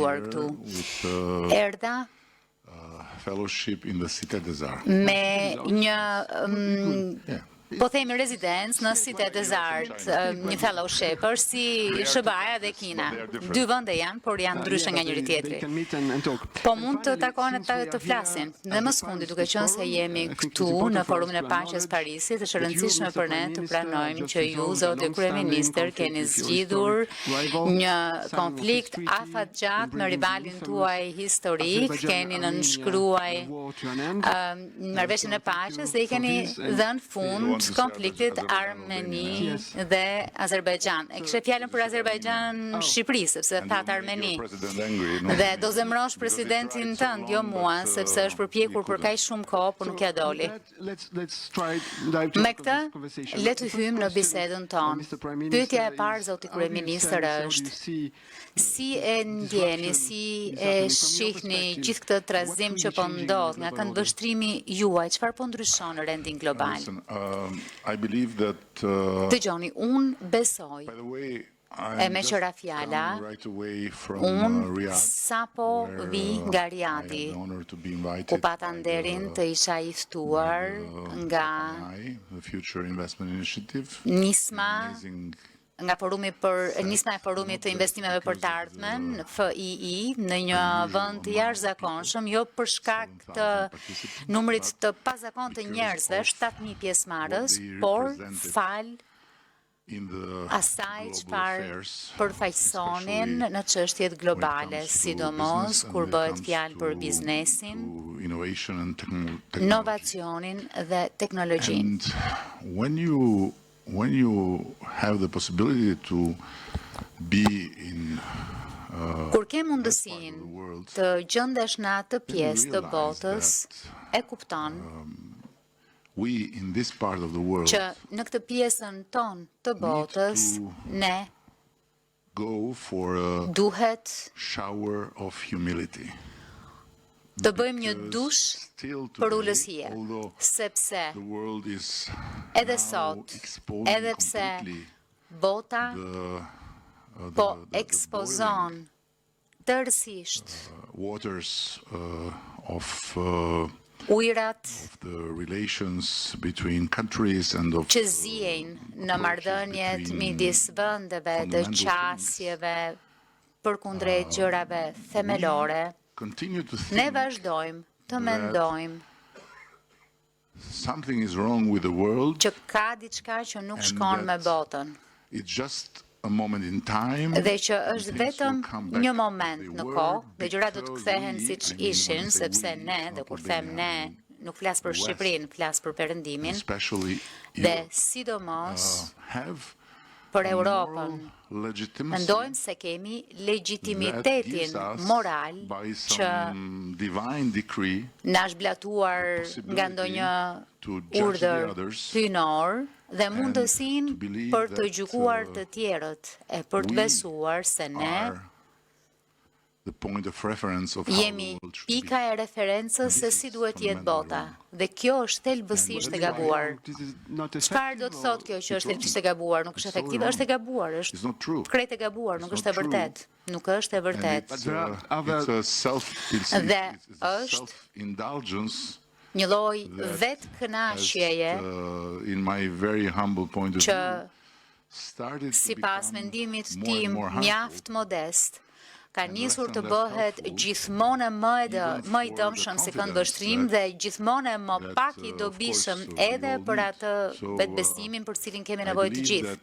këtu. Erdha fellowship in the Cité des Arts. me një po themi rezidencë në Cité des Arts, një fellowship, është si SBA dhe Kina. Dy vende janë, por janë ndryshe nga njëri tjetri. Po mund të takohen të flasin. Dhe më së fundi, duke qenë se jemi këtu në Forumin e Paqes Parisit, është e rëndësishme për ne të pranojmë që ju, zoti kryeministër, keni zgjidhur një konflikt afatgjat me rivalin tuaj historik, keni nënshkruaj marrëveshjen e paqes dhe i keni dhënë fund konfliktit Armeni dhe Azerbajxhan. E kishe fjalën për Azerbajxhan Shqipëri, sepse thatë Armeni. Dhe do zemrosh presidentin tënd, jo mua, sepse është përpjekur për kaq shumë kohë, por nuk ja doli. Me këtë, le të hyjmë në bisedën tonë. Pyetja e parë, zoti kryeministër, është si e ndjeni, si e shihni gjithë këtë trazim që po ndodh nga këndvështrimi juaj, çfarë po ndryshon në rendin global? Dëgjoni, unë besoj, e me qëra fjala, unë sapo vi nga Riadi, ku pata nderin të isha i ftuar nga nisma e forumit të investimeve për të ardhmen, FII, në një vend të jashtëzakonshëm, jo për shkak të numrit të pazakon të njerëzve, 7.000 pjesëmarrës, por fal asaj çfarë përfaqësonin në çështjet globale, sidomos kur bëhet fjalë për biznesin, inovacionin dhe teknologjinë. When you have the possibility to be in kur ke mundësinë të gjendesh në atë pjesë të botës, e kupton që në këtë pjesën tonë të botës ne duhet të bëjmë një dush për ulësie, sepse edhe sot, edhe pse bota po ekspozon tërësisht ujrat që zijnë në marrëdhëniet midis vendeve të qasjeve përkundrejt gjërave themelore, ne vazhdojmë të mendojmë që ka diçka që nuk shkon me botën. Dhe që është vetëm një moment në kohë, dhe gjërat do të kthehen siç ishin, sepse ne, dhe kur them ne, nuk flas për Shqipërinë, flas për Perëndimin, dhe sidomos për Europën. Mendojmë se kemi legitimitetin moral që na është zblatuar nga ndonjë urdhër hyjnor dhe mundësinë për të gjykuar të tjerët e për të besuar se ne jemi pika e referencës se si duhet jetë bota, dhe kjo është thelbësisht e gabuar. Çfarë do të thotë kjo që është thelbësisht e gabuar? Nuk është efektive, është e gabuar, është krejt e gabuar, nuk është e vërtet. Nuk është e vërtet. Dhe është një lloj vetë kënaqjeje që sipas mendimit tim mjaft modest ka nisur të bëhet gjithmonë më i dëmshëm si këndvështrim dhe gjithmonë më pak i dobishëm edhe për atë vetbesimin për cilin kemi nevojë të gjithë.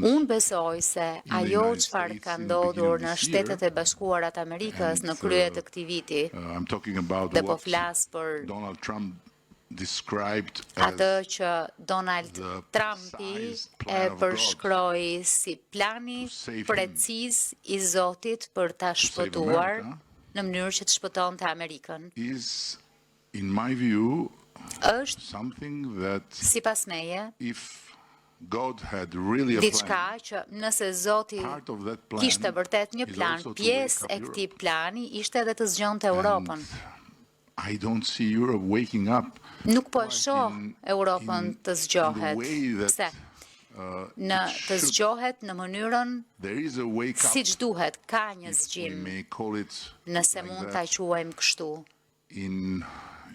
Unë besoj se ajo çfarë ka ndodhur në Shtetet e Bashkuara të Amerikës në krye të këtij viti, dhe po flas për atë që Donald Trumpi e përshkroi si plani preciz i Zotit për ta shpëtuar në mënyrë që të shpëtonte Amerikën. Është, sipas meje, diçka që nëse Zoti kishte vërtet një plan, pjesë e këtij plani ishte edhe të zgjonte Europën. Nuk po e shoh Europën të zgjohet. Pse? në të zgjohet në mënyrën there is a wake up, siç duhet, ka një if we zgjim, may call it nëse like mund that, ta quajmë kështu.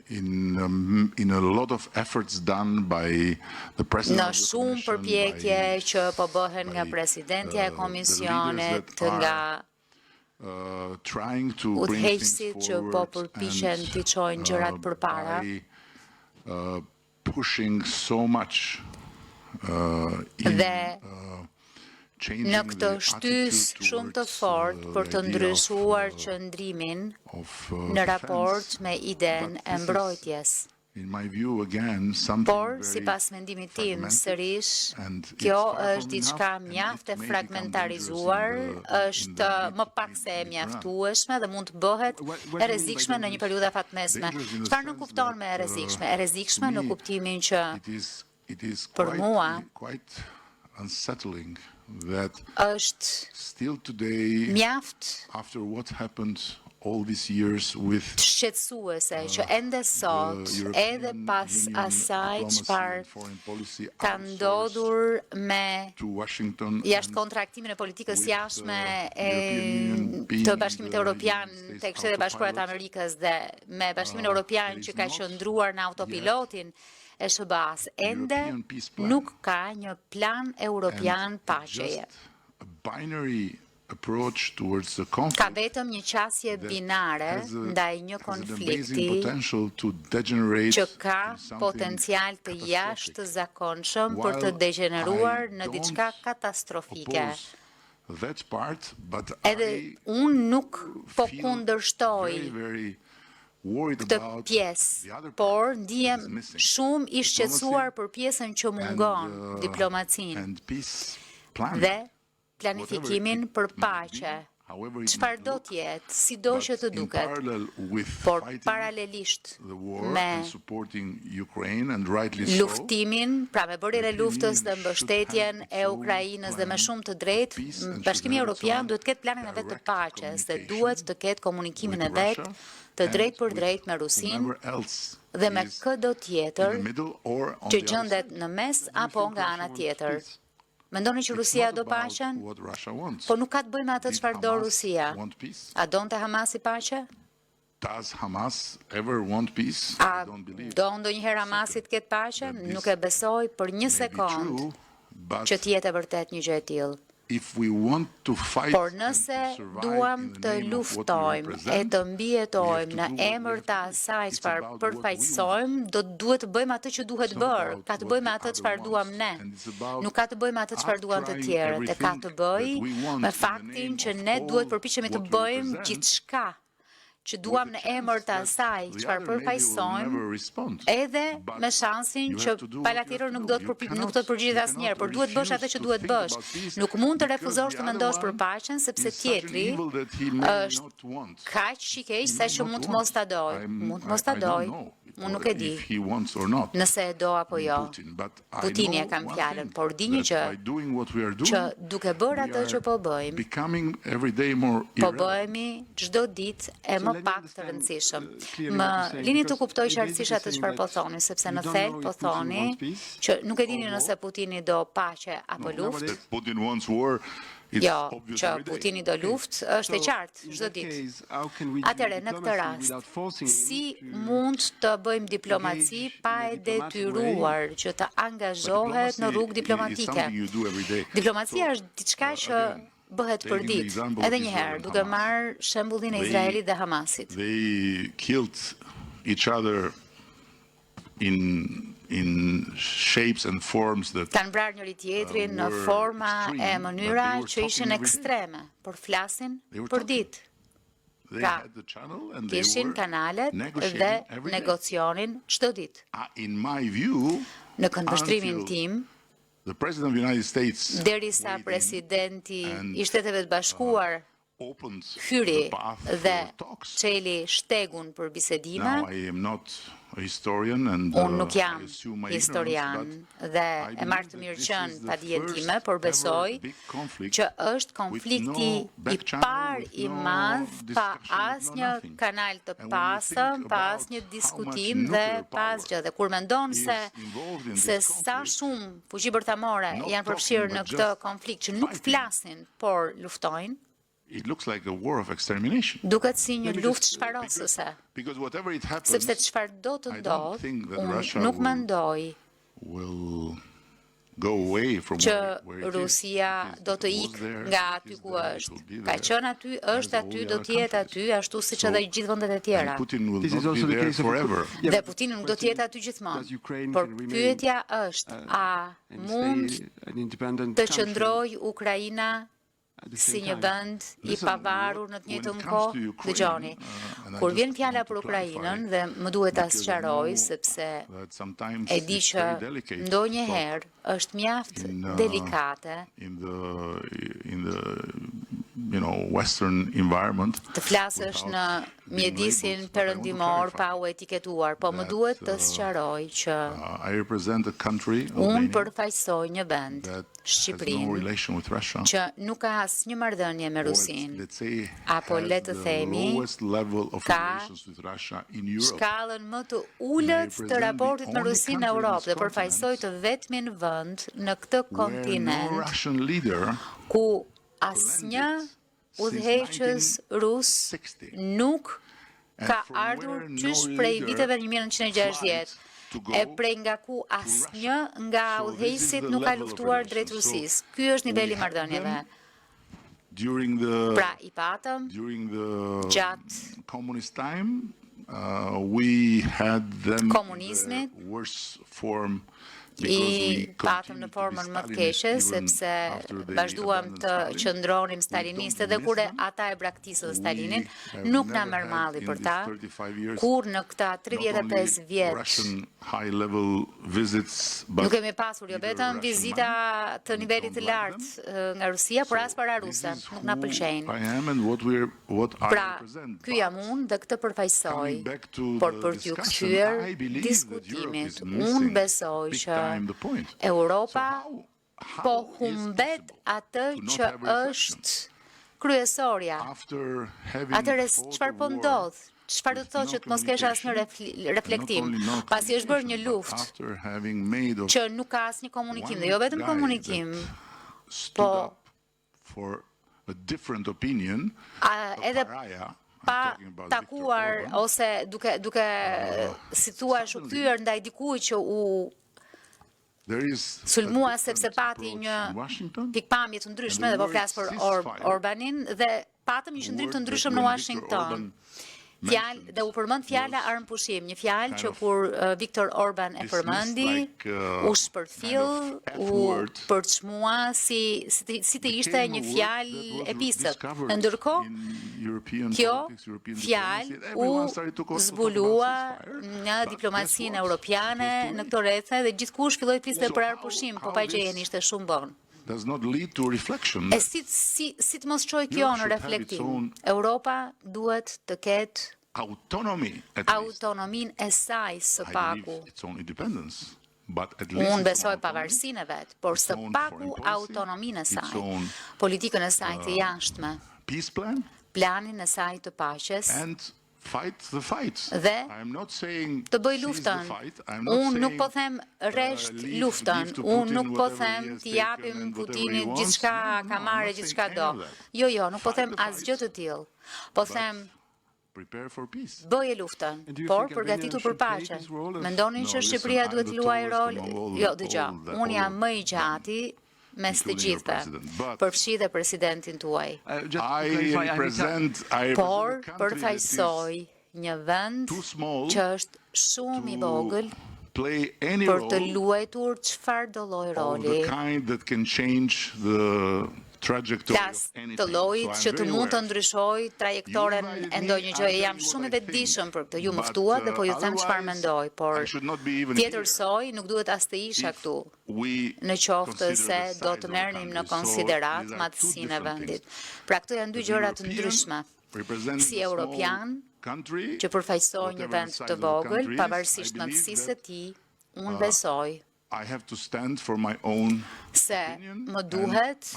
in a lot of efforts done by the president Në of the shumë commission, përpjekje by, që po bëhen nga by, presidentja e the komisionit, leaders that nga trying to bring things udhëheqësit që po forward përpiqen t'i çojnë gjërat përpara. by pushing so much in Dhe changing në the këtë shtys attitude shumë të towards, fortë për the të idea ndryshuar of, qëndrimin of në defense. raport me iden But e this is, mbrojtjes. in my view, again, something Por, very sipas mendimit tim, fragmented, sërish, and kjo it's far është from diçka enough, and mjaft e it may become fragmentarizuar, dangerous in është the më pak se e mjaftueshme dhe mund të bëhet e rrezikshme në një periudhë afatmesme. Dangerous in the Çfarë nuk sense kupton me e that, rrezikshme? E rrezikshme to në me, kuptimin që it is për mua quite unsettling that është still today, mjaft after what happened all these years with shqetësuese që ende sot, edhe pas asaj çfarë ka ndodhur me to Washington jashtë kontraktimin e politikës jashtme të Bashkimit Evropian tek Shtetet e Bashkuara të Amerikës dhe me Bashkimin Evropian që ka qëndruar në autopilotin e SBA-s, ende nuk ka një plan europian paqeje. a binary approach towards the conflict. Ka vetëm një qasje binare ndaj një konflikti që ka potencial të jashtëzakonshëm për të degeneruar në diçka katastrofike. Edhe unë nuk po kundërshtoj këtë pjesë, por ndihem shumë i shqetësuar për pjesën që mungon, diplomacinë dhe planifikimin për paqe. Çfarë do të jetë, sido që të duket, por paralelisht me luftimin, pra me bërjen e luftës dhe mbështetjen e Ukrainës dhe me shumë të drejtë, Bashkimi Evropian duhet të ketë planin e vet të paqes dhe duhet të ketë komunikimin e vet të drejtë për drejtë me Rusinë dhe me çdo tjetër që gjendet në mes apo nga ana tjetër. Mendoni që Rusia do paqen? Po nuk ka të bëjë me atë çfarë do Rusia. A donte Hamasi paqe? A do ndonjëherë Hamasi të ketë paqe? Nuk e besoj për një sekond që të jetë e vërtet një gjë e tillë. Por nëse duam të luftojmë e të mbijetojmë në emër të asaj çfarë përfaqësojmë, duhet të bëjmë atë që duhet bërë, ka të bëjmë atë çfarë duam ne. Nuk ka të bëjmë atë çfarë duan të tjerët, e ka të bëjë me faktin që ne duhet përpiqemi të bëjmë gjithçka që duam në emër të asaj çfarë përfaqësojmë, edhe me shansin që pala tjetër nuk do të përgjigjet asnjëherë, por duhet bësh atë që duhet bësh. Nuk mund të refuzosh të mendosh për paqen sepse tjetri është kaq i keq sa që mund të mos ta doj. Mund të mos ta doj. Unë nuk e di nëse e do apo jo. Putini e kam fjalën, por di një gjë, që duke bërë atë që po bëjmë, po bëhemi çdo ditë e më pak të rëndësishëm. Më lini të kuptoj qartësisht atë çfarë po thoni, sepse në thelb po thoni që nuk e dini nëse Putini do paqe apo luftë. Jo, që Putini do luftë është e qartë çdo ditë. Atëherë në këtë rast, si mund të bëjmë diplomaci pa e detyruar që të angazhohet në rrugë diplomatike? Diplomacia është diçka që bëhet për ditë, edhe një herë, duke marrë shembullin e Izraelit dhe Hamasit. They killed each other in shapes and forms that Kanë vrarë njëri tjetrin në forma e mënyra që ishin ekstreme, por flasin për ditë. Pra, kishin kanalet dhe negocionin çdo ditë. in my view, Në këndvështrimin tim, the President of the United States derisa presidenti i Shteteve të Bashkuar opened hyri the path dhe for talks. çeli shtegun për bisedime, Now I am not a historian and Unë nuk I jam assume my historian ignorance, dhe but I e marrë të believe mirë that qenë this is pa the dijen time, first por ever besoj big conflict që është with konflikti no back I channel, parë with I no madh pa discussion, with no asnjë nothing. kanal të And when you pasëm, think pa about asnjë how much diskutim dhe nuclear pa power asgjë. Dhe kur mendon is se involved in sa this conflict, shumë fuqi bërthamore not janë talking, përfshirë but në këtë just konflikt që nuk fighting. flasin, por luftojnë, it looks like a war of extermination. duket si një Let me luftë just- shfarosëse. Because whatever it happens, Sepse çfarë do të I don't ndodh, think that unë Russia nuk will- mendoj will go away from që where it is. Rusia It is- do të it was ikë there, nga it aty is ku there, it është. will be Ka there, qenë aty, as është all aty, the do other të jetë countries. aty, ashtu siç edhe gjithë vendet e tjera. And Putin will This is not be also the there case of forever. Yeah, Dhe Putini nuk do të jetë aty does gjithmonë. Ukraine Por can remain, pyetja është, a and mund stay an independent të country qëndroj Ukraina at the si same një time? vend I Listen, pavarur në të when it njëjtën comes kohë? to Ukraine, Dëgjoni, and I kur just vjen fjala want to për Ukrainën clarify, dhe më duhet ta because I sqaroj know sepse that sometimes e di it's që very delicate ndonjëherë është mjaft in, delikate in the Western environment. të flasësh në mjedisin perëndimor pa u etiketuar, po më duhet të sqaroj që I represent a country, unë Albania, përfaqësoj një vend, that has no Shqipërinë, relation with Russia. që nuk ka asnjë marrëdhënie me Or Rusinë. let's say Apo has le të the themi, lowest level of ka relations with Russia in Europe. shkallën më të ulët të raportit me Rusinë në Europë dhe përfaqësoj të vetmin vend në këtë Where no kontinent Russian leader ku asnjë udhëheqës rus 60. nuk ka from ardhur where no qysh prej leader viteve 1960. to go E prej nga ku asnjë nga So this is udhëheqësit the nuk ka level of luftuar drejt relations. So Rusisë. Ky është niveli we I had marrëdhënieve. them during the Pra I patëm during the gjatë communist time, we had them Komunizmit. in the worst form I patëm në formën më të keqe, sepse vazhduam të qëndronim staliniste dhe kur ata e braktisën Stalinin, nuk na merr malli për ta, kur në këta 35 vjet nuk kemi pasur jo vetëm vizita të nivelit të lartë nga Rusia, por as para ruse, nuk na pëlqejnë. Pra, ky jam unë dhe këtë përfaqësoj, por për t'ju kthyer diskutimit, unë besoj që Europa po humbet atë që është kryesorja. Atëre çfarë po ndodh? Çfarë do të thotë që të mos kesh asnjë reflektim, pasi është bërë një luftë që nuk ka asnjë komunikim, dhe jo vetëm komunikim, po edhe pa takuar ose duke si thua u kthyer ndaj dikujt që u sulmua sepse pati një pikpamje të ndryshme dhe po flas për Orbanin dhe patëm një qëndrim të ndryshëm në Washington. Dhe u përmend fjala armpushim, një fjalë që kur Viktor Orban e përmendi, u shpërfill, u përçmua si të ishte një fjalë e pisët. Ndërkohë, kjo fjalë u zbulua në diplomacinë europiane në këto rrethe dhe gjithkush filloi fliste për armpushim, po pa gjejeni ishte shumë vonë. E si të mos çojë kjo në reflektim? Europa duhet të ketë autonominë e saj së paku. Unë besoj pavarësinë e vet, por së paku autonominë e saj, politikën e saj të jashtme, planin e saj të paqes, dhe të bëj luftën. Unë nuk po them rresht luftën, unë nuk po them t'i japim Putinit gjithçka ka marrë, gjithçka do. Jo, nuk po them asgjë të tillë. Po them bëje luftën, por përgatitur për paqe. Mendonin që Shqipëria duhet luajë rol? Jo, dëgjoj, unë jam më I gjati mes të gjithëve, përfshi dhe presidentin tuaj. Por përfaqësoj një vend që është shumë I vogël për të luajtur çfarë do lloj roli. Flas të llojit që të mund të ndryshoj trajektoren e ndonjë gjëje. Jam shumë I vetëdijshëm për këtë. Ju më ftuat dhe po ju them çfarë mendoj, por tjetërsoj nuk duhet as të isha këtu, në qoftë se do të merrnim në konsiderat madhësinë e vendit. Pra këto janë dy gjëra të ndryshme. Si europian që përfaqësoj një vend të vogël, pavarësisht madhësisë së tij, unë besoj se më duhet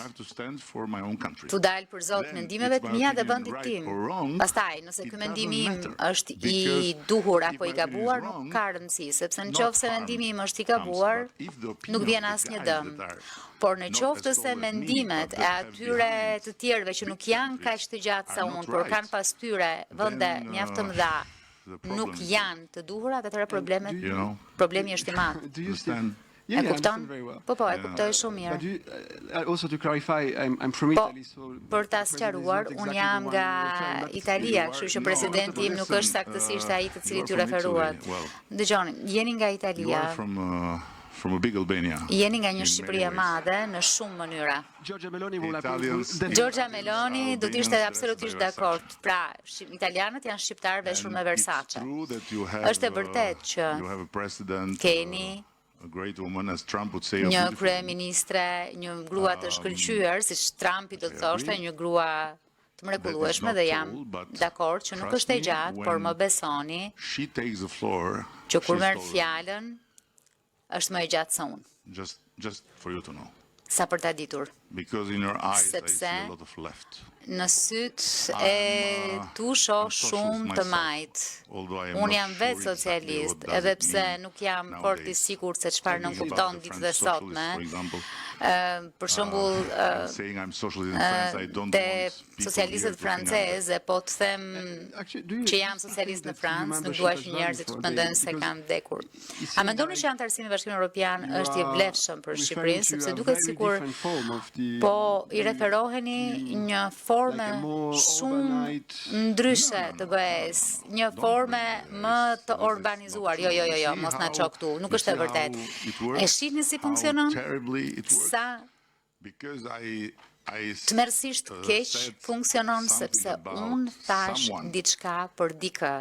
të dalë për zot mendimeve të mia dhe vendit tim. Pastaj, nëse ky mendim im është i duhur apo i gabuar, nuk ka rëndësi, sepse nëse mendimi im është i gabuar, nuk vjen asnjë dëm. Por në qoftë se mendimet e atyre të tjerëve që nuk janë kaq të gjatë sa unë, por kanë pas tyre vende mjaft të mëdha, nuk janë të duhurat, atëherë problemi është i madh. E kupton? Po, e kuptoj shumë mirë. Po, për ta sqaruar, unë jam nga Italia, kështu që presidenti im nuk është saktësisht ai të cilit ju referuat. Dëgjoni, jeni nga Italia. Jeni nga një Shqipëri e madhe në shumë mënyra. Giorgia Meloni do të ishte absolutisht dakord. Pra, italianët janë shqiptarë veshur me Versace. Është e vërtet që keni një kryeministre, një grua të shkëlqyer, siç Trumpi do të thoshte, një grua të mrekullueshme dhe jam dakord që nuk është e gjatë, por më besoni që kur merr fjalën është më e gjatë se unë. Sa për ta ditur. Sepse në sytë e tu shoh shumë të majtë. Unë jam vetë socialist, edhe pse nuk jam fort i sigurt se çfarë nënkupton ditët e sotme. Për shembull, te socialistët francezë, po të them që jam socialist në Francë, nuk dua që njerëzit të mendojnë se kam vdekur. A mendoni që anëtarësimi i Bashkimit Evropian është i vlefshëm për Shqipërinë, sepse duket sikur po i referoheni një forme shumë ndryshe të BE-s, një forme më të urbanizuar. Jo, mos na ço këtu, nuk është e vërtet. E shihni si funksionon? Sa tmerrsisht keq funksionon, sepse unë thash diçka për dikë.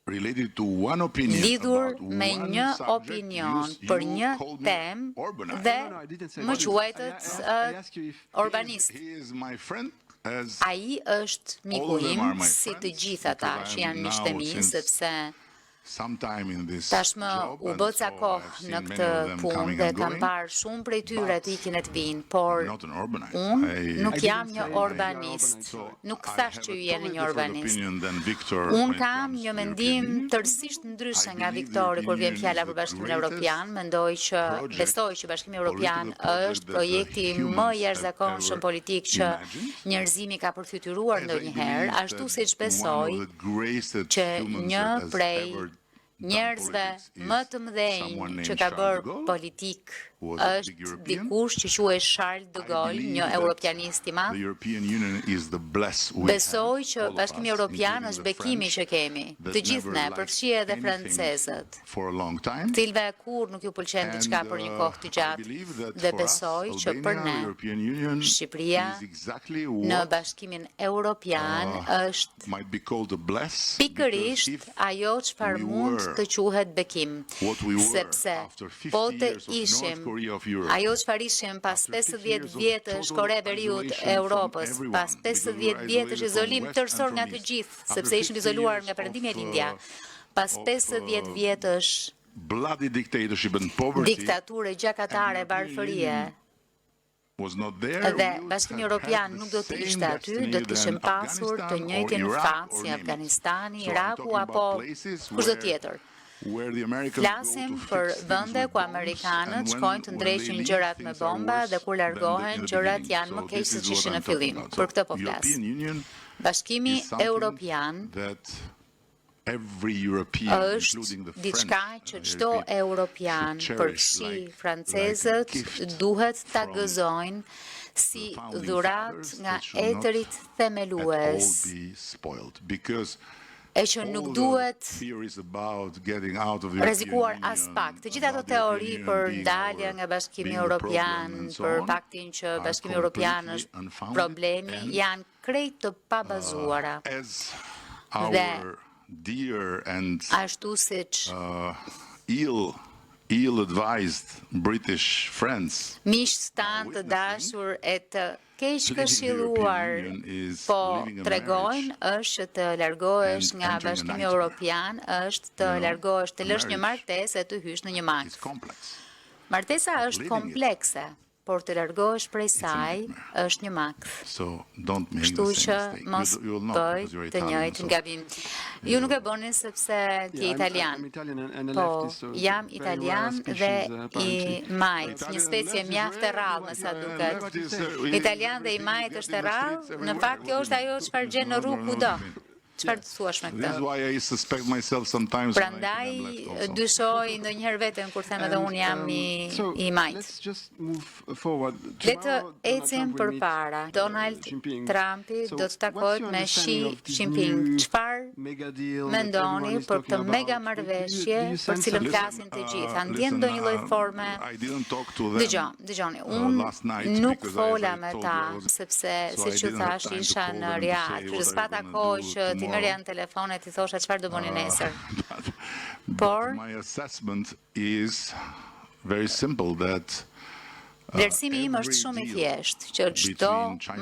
Lidhur me një opinion për një temë dhe më quajtët urbanist. Ai është miku im, si të gjithë ata që janë miqtë e mi, sepse tashmë u bë ca kohë në këtë punë dhe kam parë shumë prej tyre të ikin e të vinë, por unë nuk jam një urbanist. Nuk thash që ju jeni një urbanist. Unë kam një mendim tërësisht ndryshe nga Viktori kur vjen fjala për Bashkimin Evropian. Besoj që Bashkimi Evropian është projekti më jashtëzakonshëm politik që njerëzimi ka përfytyruar ndonjëherë, ashtu siç besoj që një prej njerëzve më të mëdhenj që ka bërë politik është dikush që quhet Charles de Gaulle, një europianist i madh. Besoj që Bashkimi Evropian është bekimi që kemi, të gjithë ne, përfshi edhe francezët, cilve kur nuk ju pëlqen diçka për një kohë të gjatë, dhe besoj që për ne, Shqipëria në Bashkimin Evropian është pikërisht ajo çfarë mund të quhet bekim, sepse po të ishim ajo çfarë ishim pas 50 vjetësh Kore e Veriut e Europës, pas 50 vjetësh izolim tërësor nga të gjithë, sepse ishim izoluar nga Perëndimja e Lindja, pas 50 vjetësh diktature gjakatare, varfërie, dhe Bashkimi Evropian nuk do të ishte aty, do të kishim pasur të njëjtin fat si Afganistani, Iraku apo kushdo tjetër. Flasim për vende ku amerikanët shkojnë të ndreqin gjërat me bomba dhe kur largohen gjërat janë më keq se që ishin në fillim. Për këtë po flas. Bashkimi Evropian është diçka që çdo europian, përfshi francezët, duhet ta gëzojnë si dhurat nga etërit themelues, e që nuk duhet rrezikuar as pak. Të gjitha ato teori për dalja nga Bashkimi Evropian, për faktin që Bashkimi Evropian është problemi, janë krejt të pabazuara. Dhe ashtu siç ill-advised British friends. Miqtë tanë të dashur e të keq këshilluar po tregojnë është të largohesh nga Bashkimi Evropian, është të largohesh, të lësh një martesë e të hysh në një makt. It's complex. Martesa është komplekse, por të largohesh prej saj është një makt. So don't make Kështu the që same mistake. mos You will not, bëj because you're të Italian, njëjtin so- gabim. Ju nuk e bëni sepse ti italian. Po, jam italian dhe i majt, një specie mjaft e rrallë me sa duket. Italian dhe i majt është e rrallë, në fakt kjo është ajo çfarë gjen në rrugë kudo. Çfarë të thuash me This is këtë? why I suspect myself sometimes when I'm Prandaj left also. dyshoj ndonjëherë veten kur them edhe unë jam i majt. Let's just move forward. Le të ecim përpara. Donald Trumpi do të takohet me Xi Jinping. Çfarë mendoni për këtë mega marrëveshje për cilën flasin të gjithë? A ndjen ndonjë lloj forme? I didn't talk to them. Dëgjoni, last night unë nuk because fola as I me told ta, you, sepse so I siç ju didn't have thash time to isha call në them to Riyadh, say kështu what s'pa I'm gonna takoj do që ti tomorrow. merja në telefon e ti thosha çfarë do bëni nesër. But Por my assessment is very simple that vlerësimi im është shumë i thjeshtë që çdo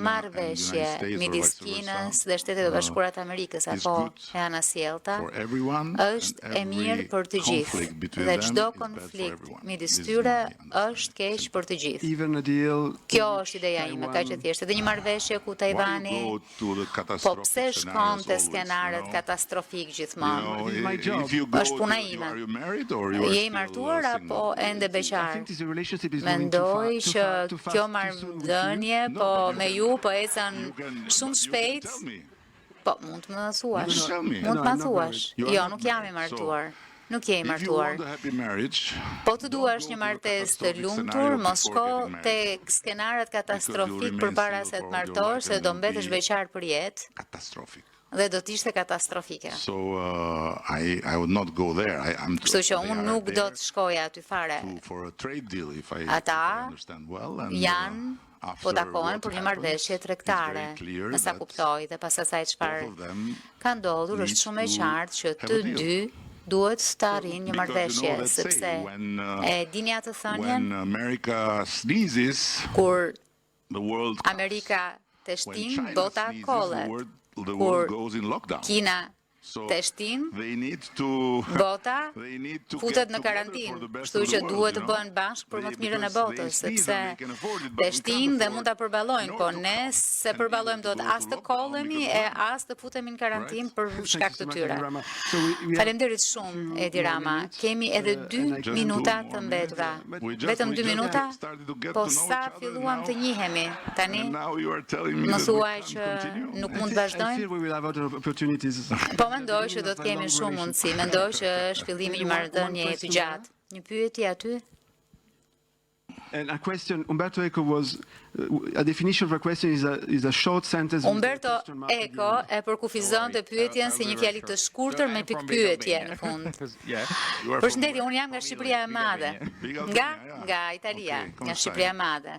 marrëveshje midis Kinës dhe Shtetet e Bashkuara të Amerikës apo e anasjellta for everyone është and e mirë every për të gjithë conflict between dhe them çdo is bad for konflikt everyone. midis This is tyre my është keq për të gjithë. Even a deal. Kjo është ideja ime, kaq e thjeshtë. Dhe një marrëveshje ku Why Tajvani you go to the po catastrophic pse shkon te scenarios skenaret always, katastrofik you gjithmonë? know? This is my job. If you go Është puna to- ime. Are you married or you are Je i still, martuar single? apo ende I beqar? think this relationship is going too far, Mendoj që too fast, kjo too soon with you. marrëdhënie po me ju po ecën You can- shumë but you shpejt. can tell me. Po mund të më thuash. You can tell me. Mund të No, më I'm not thuash. married. You are Jo, not nuk jam i married. martuar. Nuk je i If you martuar. want a happy marriage, Po të duash don't një go to the martesë të catastrophic lumtur, scenario mos before shko getting married. tek skenaret katastrofik remain përpara single se të for all your martosh, life se and do will mbetesh be- beqar për jetë catastrophic. dhe do të ishte katastrofike. So I would not go there. I'm Kështu që they unë are nuk do there të shkoja aty fare. for a trade deal if I Ata understand well. And, janë po after takohen what për një happens, marrëveshje it's tregtare. very clear Me sa that kuptoj dhe pas asaj çfarë both of them ka ndodhur është need shumë e to qartë që have të a deal. dy duhet të arrijnë një Because marrëveshje, that sepse say, when, e dini atë thënien when America sneezes, kur the world Amerika të when shtin, China bota sneezes, kollet. the Kur world goes in lockdown. Kina So të shtin, they need to bota they need to futet get në together karantinë. for the best Kështu of the që world, duhet të you know? bëhen bashkë për më të mirën e Because botës, they sneeze sepse and they can afford it, but të we can't shtin dhe afford mund ta përballojnë, nor po to ne come se and përballojmë either dot to go as to të lockdown kollemi because e of as të futemi në karantinë për Thank you shkak so të much, tyre. Edi Rama. So we have Faleminderit shumë Edi Rama. Kemi edhe 2 minuta të mbetura. We just- Vetëm we 2 just minuta? started to get Po to know sa each other filluam now. të njihemi tani? And now you are telling me Më that we thuaj can't që continue? nuk mund të I vazhdojmë? feel we will have other opportunities. Po mendoj që do të kemi shumë mundësi. Mendoj që është fillimi i një marrëdhënie të gjatë. Një pyetje aty? And a question, Umberto Eco was, a definition of a question is a short sentence. with a Umberto question mark at the Eco end. e përkufizonte pyetjen si një fjali të shkurtër me pikë pyetje në fund. You are from Përshëndetje, unë jam nga Shqipëria e Madhe. Big Albania, Nga ja. nga Italia, Okay, come nga stai? Shqipëria e Madhe.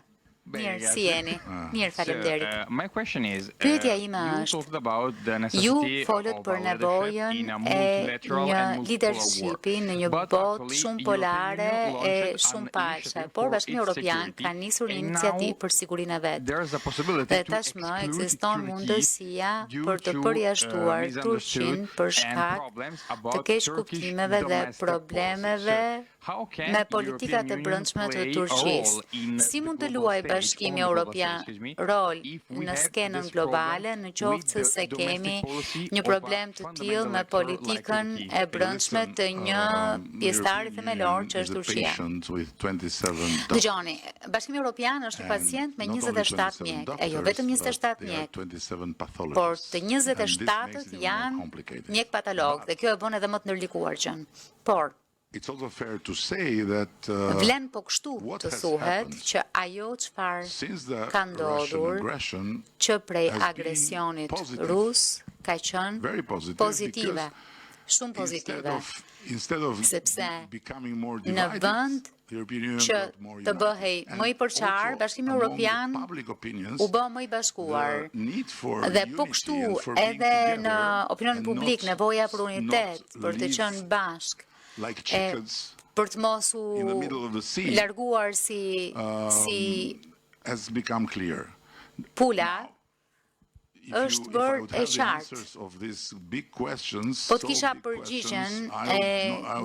Mirë, si jeni? Mirë, faleminderit. My question is, Pyetja ime you është, talked about the Ju necessity folët of për a nevojën leadership in a e multilateral një and multipolar leadershipi world. në një But botë actually, shumë European polare Union e launched shumë an paqe, initiative por for Bashkimi its Evropian security, ka nisur një and iniciativë now për sigurinë e vet. There is a possibility Dhe to tashmë exclude ekziston Turkey mundësia due për të to, përjashtuar misunderstood Turqinë për and shkak problems të about keq Turkish kuptimeve dhe domestic problemeve policy. So, how can me the politikat e European brendshme të Union play a Turqisë. role in Si the mund të global luaj stage, Bashkimi on the global Evropian stage, excuse me, rol if we në have skenën this globale problem në qoftë with se the kemi domestic policy një of a problem të tillë me fundamental actor politikën like e Turkey? brendshme të një pjesëtari themelor që është Turqia. Dëgjoni, Bashkimi Evropian është një pacient me 27 mjek, e jo vetëm 27 mjek, por të 27-ët janë mjek patolog dhe kjo e bën edhe më të ndërlikuar gjën. Por It's also fair to say that vlen po kështu what të has thuhet happened që ajo çfarë since the ka Russian ndodhur aggression që prej has been agresionit positive. rus ka qenë Very positive, pozitive, because shumë pozitive, instead of sepse becoming more në divided, vend the European Union që got more të united. bëhej And më i përqar, also, Bashkimi among the Evropian public opinions, u bë më i bashkuar. the need for Dhe po unity kështu and for being edhe në together opinionin and publik not- nevoja për unitet, not për të live qenë bashk, like chickens për të mos u in the middle of the sea larguar si has become clear. pula, është bërë e qartë. Po të kisha përgjigjen e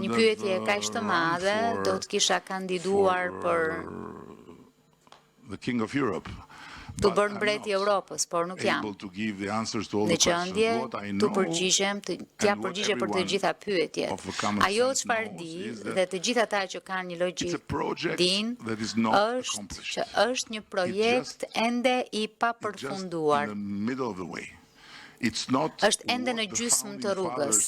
një pyetje kaq të madhe, do të kisha kandiduar për the King of Europe. të bërë mbreti i Europës, por nuk jam në qëndje të përgjigjem, t'ja përgjigje për të gjitha pyetjet. Ajo çfarë di dhe të gjitha ata që kanë një logjik din është që është një projekt ende i papërfunduar. Është ende në gjysmë të rrugës.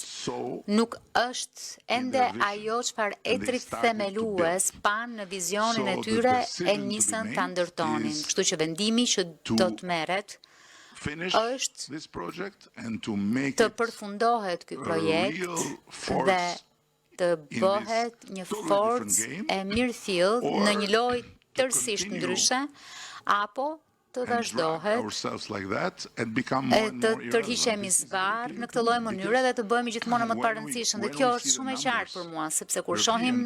Nuk është ende ajo çfarë etrit themelues panë në vizionin e tyre e nisën ta ndërtonin. Kështu që vendimi që do të merret është të përfundohet ky projekt dhe të bëhet një forcë e mirëfillt në një lojë tërësisht ndryshe, apo të vazhdohet e të tërhiqemi zvarr në këtë lloj mënyre dhe të bëhemi gjithmonë më të parëndësishëm. Dhe kjo është shumë e qartë për mua, sepse kur shohim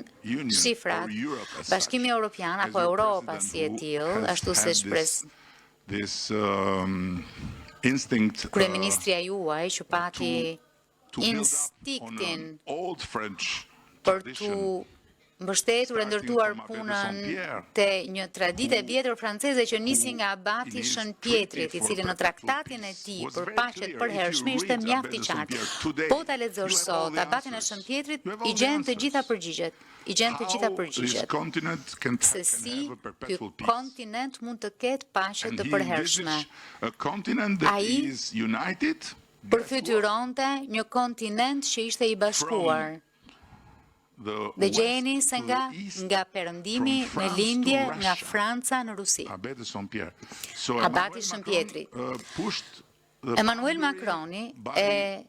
shifrat, Bashkimi Evropian apo Europa si e tillë, ashtu si shpres kryeministria juaj që pati instiktin për të mbështetur e ndërtuar punën te një traditë e vjetër franceze që nisi nga abati Shën Pjetrit, i cili në traktatin e tij për paqen e përhershme ishte mjaft i qartë. Po ta lexosh sot abatin e Shën Pjetrit, i gjen të gjitha përgjigjet. Se si ky kontinent mund të ketë paqe të përhershme. Ai përfytyronte një kontinent që ishte i bashkuar. Dhe gjeni se nga perëndimi në lindje nga Franca në Rusi. Abati Shën Pjetri. Emmanuel Macroni e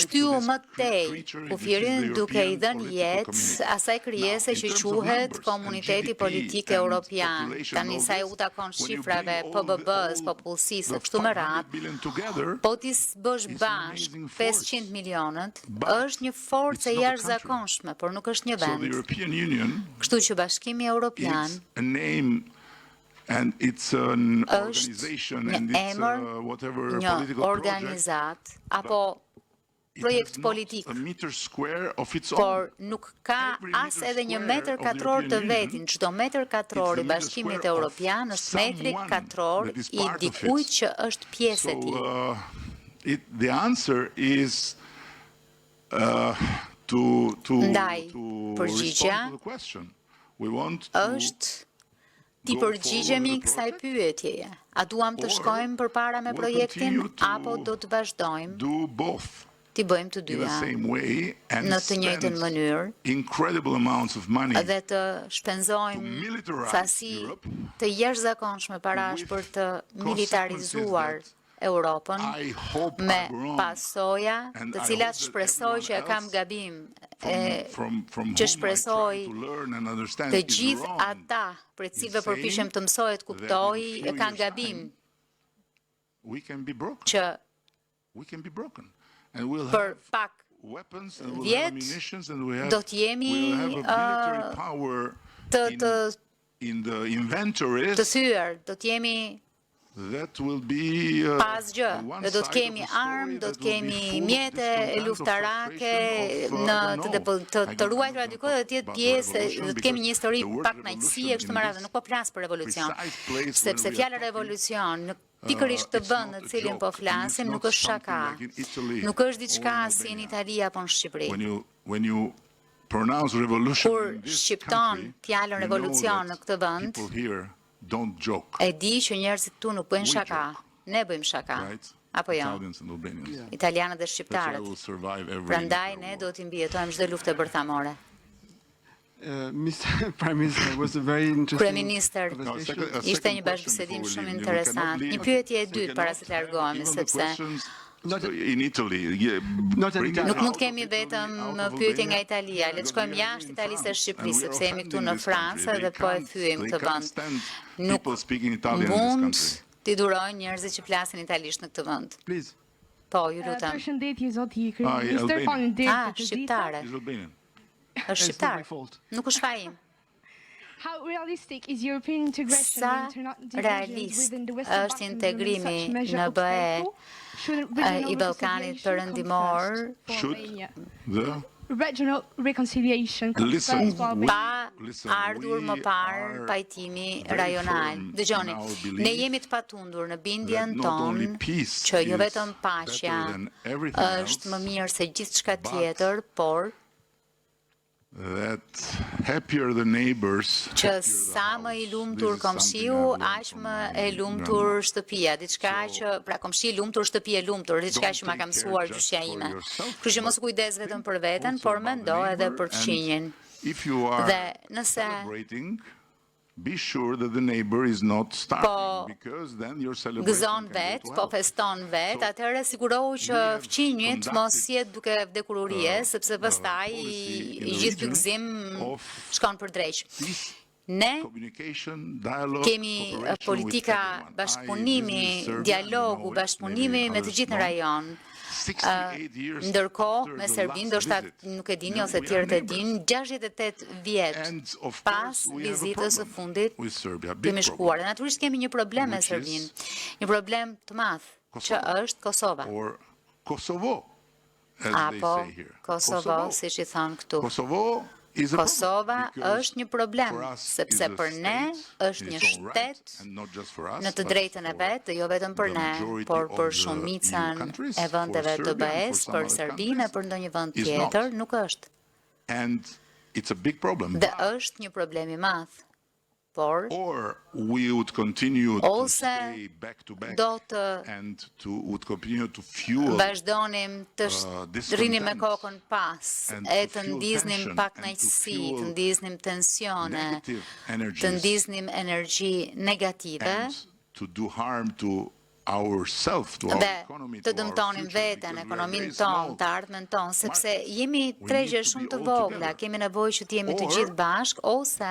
shtyu më tej kufirin duke i dhënë jetë asaj krijese që quhet Komuniteti Politik Evropian. Tani sa u takon shifrave PBB-s, popullsisë, kështu me radhë, po ti bësh bashk 500 milionët, është një forcë e jashtëzakonshme, por nuk është një vend. Kështu që Bashkimi Evropian and it's an është organization and një it's emër, whatever një political organizat, apo projekt politik, por nuk ka as edhe një metër katror të vetin. Çdo metër katror i Bashkimit Evropian është metri katror i dikujt që është pjesë e tij. The answer is Ndaj, përgjigja është ti përgjigjemi kësaj pyetjeje. A duam të shkojmë përpara me projektin, apo do të vazhdojmë ti bëjmë të dyja në të njëjtën mënyrë dhe të shpenzojmë sasi të jashtëzakonshme parash për të militarizuar Europën me pasoja të cilat shpresoj që e kam gabim, që shpresoj të gjithë ata për cilëve përpiqem të mësoj të kuptoj e kanë gabim që për pak vjet do të jemi të thyer, do të jemi pas gjë, dhe do të kemi armë, do të kemi mjete luftarake të ruajtura diko dhe të jetë pjesë, do të kemi një histori pak kënaqësie kështu me radhë, nuk po flas për revolucion, sepse fjala revolucion në pikërisht këtë vend në cilin po flasim nuk është shaka, nuk është diçka si në Itali apo në Shqipëri. Kur shqipton fjalën revolucion në këtë vend, e di që njerëzit tu nuk bëjnë shaka, ne bëjmë shaka, apo jo, italianët dhe shqiptarët. Prandaj ne do t'i mbijetojmë çdo luftë bërthamore. Kryeministër, ishte një bashkëbisedim shumë interesant. Një pyetje e dytë para se të largohemi, sepse nuk mund të kemi vetëm pyetje nga Italia, le të shkojmë jashtë Italisë e Shqipërisë, sepse jemi këtu në Francë dhe po e thyejmë këtë vend. Nuk mund t'i durojnë njerëzit që flasin italisht në këtë vend. Po, ju lutem. Përshëndetje zoti kryeministër, faleminderit për shqiptare. është It's not shqiptar. my fault. Nuk është faji im. How realistic is European integration Sa and internal divisions realist within the Western është Balkans integrimi when such measure në BE obstacle? Should regional i Ballkanit reconciliation Perëndimor come first for Should Albania? the Regional reconciliation come Listen, first for Albania? pa Listen, ardhur më we parë are pajtimi very rajonal. firm Dëgjoni, in our belief ne jemi të patundur në bindjen that not only tonë peace që jo is vetëm paqja better than everything është else, më mirë se gjithçka but tjetër, por that happier the neighbors, që happier the sa më i house. lumtur This is something komshiu, I've learned aq from më my e lumtur grandma. shtëpia, diçka që pra komshi i lumtur, shtëpi e lumtur, diçka Don't që ma ka take care mësuar just gjyshja for ime. yourself, Kështu që mos but kujdes vetëm për think veten, also por about the mendo edhe neighbor, për fqinjen. and if you are Dhe nëse celebrating, be sure that the neighbor is not starving, Po because then your celebration gëzon can vet, go to po hell. feston vet, So, atëherë sigurohu që we have fqinjit mos conducted, jetë duke vdekurie, sepse pastaj policy in i the gjithë ky region gëzim of shkon për dreq. peace, Ne communication, dialogue, kemi cooperation politika with everyone. I bashkëpunimi, visited Serbia, dialogu, you know it, bashkëpunimi maybe me të others gjithë në know. rajon. 68 years Ndërkohë after me the Serbinë, last ndoshta visit. nuk e dini No, ose we are tjerët e neighbors. dinë, 68 vjet And of pas course we have a vizitës së problem fundit with Serbia, big kemi problem. shkuar. Dhe natyrisht kemi një problem me Which is Serbinë, një problem të madh, që Kosovo. është Kosova. Or Kosovo, as they Apo say here. Kosovo, siç i thon këtu. Kosovo is a Kosova problem because është një problem, for us sepse is a për ne state është in një its own right, shtet and not just for us, në të but drejtën e for vet, jo vetëm për the ne, majority por of për the shumicën EU countries, e vendeve for të Serbia and BE-s, for për some other Serbinë e countries, për ndonjë vend is not. tjetër, nuk është. And it's a big problem. Dhe është një problem i madh. Por Or we would continue to Ose stay back to back do të and would continue to fuel vazhdonim të rrinim me kokën pas, and e to të fuel ndiznim tension pak and to kënaqësi, fuel të ndiznim tensione, negative të energies ndiznim energji negative and to do harm to ourselves, to our dhe economy, të to our dëmtonim future, veten, because we are ekonominë very tonë, small. të ardhmen tonë, sepse jemi We tregje need to shumë be të all vogla, together. kemi nevojë që të jemi të Or gjithë bashk, ose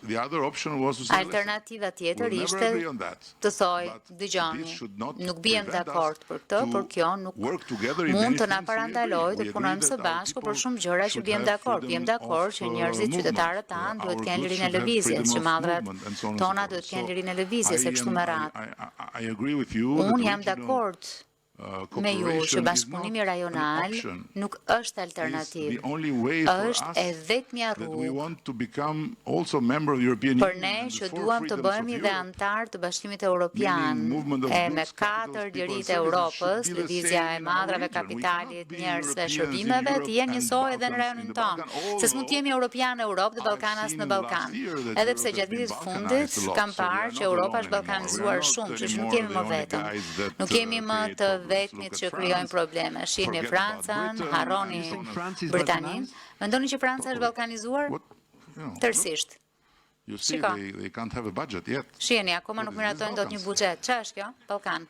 The other option was to say, listen, alternativa tjetër we'll never ishte agree on that, të thoj, but dëgjoni, this should not nuk biem prevent dakord us për këtë, to por kjo nuk work together in mund many të na things we parandalojë agree. të We punojmë agree së that our bashku për people shumë gjëra që should biem have dakord. freedom Biem dakord of, që njerëzit, movement. qytetarët tanë duhet Our të kenë goods lirinë e should have lëvizjes, freedom që of madhrat movement and so on and tona so duhet të forth. kenë So lirinë e lëvizjes, e kështu me radhë. I agree with you that Unë jam regional, dakord me ju që cooperation is bashkëpunimi not an rajonal option. nuk është It's the alternativë. only way for Është us e vetmja that we rrugë want to become also member of the European për Union ne and the që four duam të freedoms of bëhemi dhe Europe. antar të Bashkimit Evropian, Meaning movement of e me goods, capitals, 4 people and lirit e services Europës, should be the lëvizja same e in our madrave, region. We kapitalit, cannot be njerëzve, Europeans in shërbimeve, të Europe jenë and njësoj edhe në Balkans rajonin in the tonë. Balkan. Se s'mund të jemi Europian në Europë dhe I've Ballkanas seen në Ballkan. last year that Edhe pse Europe gjatë has vitit been fundit balkanized a lot, kam so we are parë not që Europa alone është anymore. ballkanizuar We are shumë, not që nuk anymore jemi the më only vetëm. guys that, Nuk jemi më create të problems. vetmit Look që at krijojnë France. probleme. Shihni Forget Francën, about Britain, harroni and so on. France is Britaninë. balkanized? Mendoni që Franca është Totally. ballkanizuar? What, look, Tërësisht. you see, Shiko. they can't have a budget yet. Shihni, akoma What nuk is miratojnë this dot një Balkans? buxhet. Çfarë është kjo? Ballkan.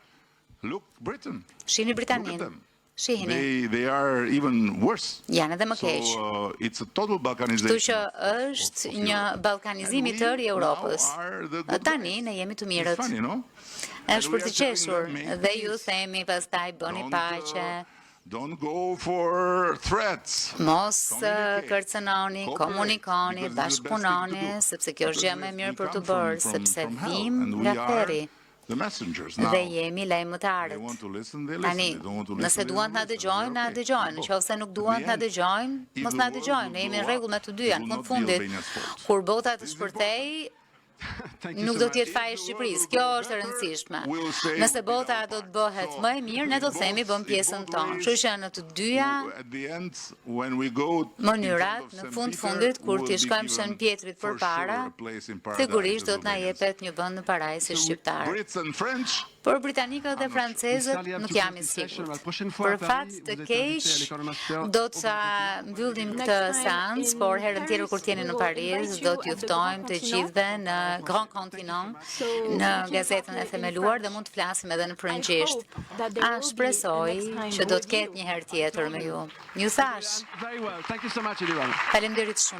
Look, Britain. Shihni Look at Britaninë. them. Shihni. They are even worse. Janë edhe më So keq. it's a total Kështu balkanization. që është një ballkanizim i tërë i Europës. Tani ne jemi të mirët. It's funny, no? Është për të qeshur dhe ju themi pastaj bëni paqe. Don't go for threats. Mos Communicate. kërcënoni, Cooperate, komunikoni, because this is the best bashkëpunoni, thing to do. sepse kjo është gjë më e Because mirë për we të come from- bërë, from- sepse from hell, vim and we nga are theri the messengers now. dhe jemi They lajmëtarët. want to listen, they Tani, listen. They don't want to listen, nëse they duan don't të na listen. dëgjojnë, na Okay, dëgjojnë. both. Nëse nuk At duan the të na end, dëgjojnë, if mos the na world dëgjojnë. will Ne jemi në blow rregull me up, të it dyja. will Në not fund be fundit, Albania's fault. kur bota të This is shpërtej, Thank you nuk so do much. të jetë faji i Shqipërisë. Kjo është e rëndësishme. We'll say Nëse we did bota our do të part. bëhet So, më e mirë, ne do të themi bëm in pjesën both tonë. ways, Kështu që në të dyja at the end, when we go mënyrat, in front of në St. fund Peter, fundit, kur we'll t'i be shkojmë given Shën Pjetrit for përpara, sure a place in paradise sigurisht as do të na Albanians. jepet një vend në parajsë shqiptar. Brits and French, Por britanikët dhe francezët Sali, nuk tu jam i questi session, sigurt. la prochaine fois Për à fat Paris, të vous êtes invité à keq, l'École Master do të mbyllim këtë seancë, por herën tjetër kur t'jeni në Paris, do t'ju ftojmë të gjithëve në Grand Continent, në gazetën e themeluar dhe mund të flasim edhe në frëngjisht. Shpresoj që do të ketë një herë tjetër me ju. Ju thash, Very well. Thank you so much, everyone. faleminderit shumë.